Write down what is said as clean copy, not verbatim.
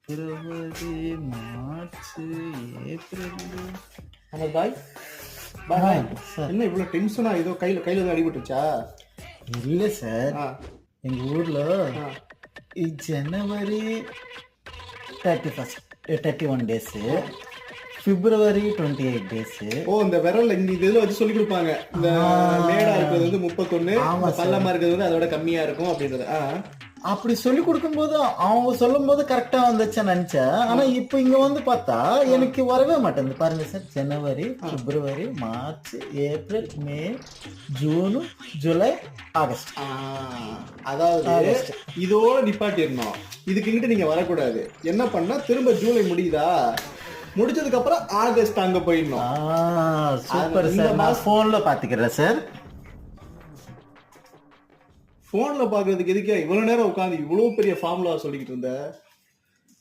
பிப்ரவரி, March, April. ஆமா பாய் bye sir என்ன இவ்வளவு டென்ஷனா? ஏதோ கையில ஏதோ அடிபட்டுச்சா? இல்லை சார், ஆ, எங்கள் ஊரில் ஆ. ஜனவரி 31 31 டேஸு, பிப்ரவரி 28 டேஸு. ஓ, இந்த விரல்ல இந்த இதுல வச்சு சொல்லி கொடுப்பாங்க. இந்த மேடா இருக்கிறது வந்து 31, ஆமா சார். பள்ளமா இருக்கிறது வந்து அதோட கம்மியா இருக்கும் அப்படின்றது. அப்படி சொல்லி கொடுக்கும்போது அவங்க சொல்லும் போது கரெக்டா வந்துச்சுன்னு நினைச்சேன். ஆனா இப்போ இங்க வந்து பார்த்தா எனக்கு வரவே மாட்டேங்குது. பாருங்க சார், ஜனவரி, பிப்ரவரி, மார்ச், ஏப்ரல், மே, ஜூன், ஜூலை, ஆகஸ்ட். அதாவது இதோட நிப்பாட்டிடணும். இதுக்கிட்ட நீங்க வரக்கூடாது. என்ன பண்ணா திரும்ப ஜூலை முடியுதா, முடிச்சதுக்கு அப்புறம் ஆகஸ்ட் அங்க போயிடணும். சூப்பர் இந்த சார், நான் போன்ல பாத்துக்கிறேன் சார். போன்ல பாக்குறதுக்கு எதுக்கே இவ்வளவு நேரம் உட்காந்து இவ்வளவு பெரிய ஃபார்முலா சொல்லிக்கிட்டு இருந்த?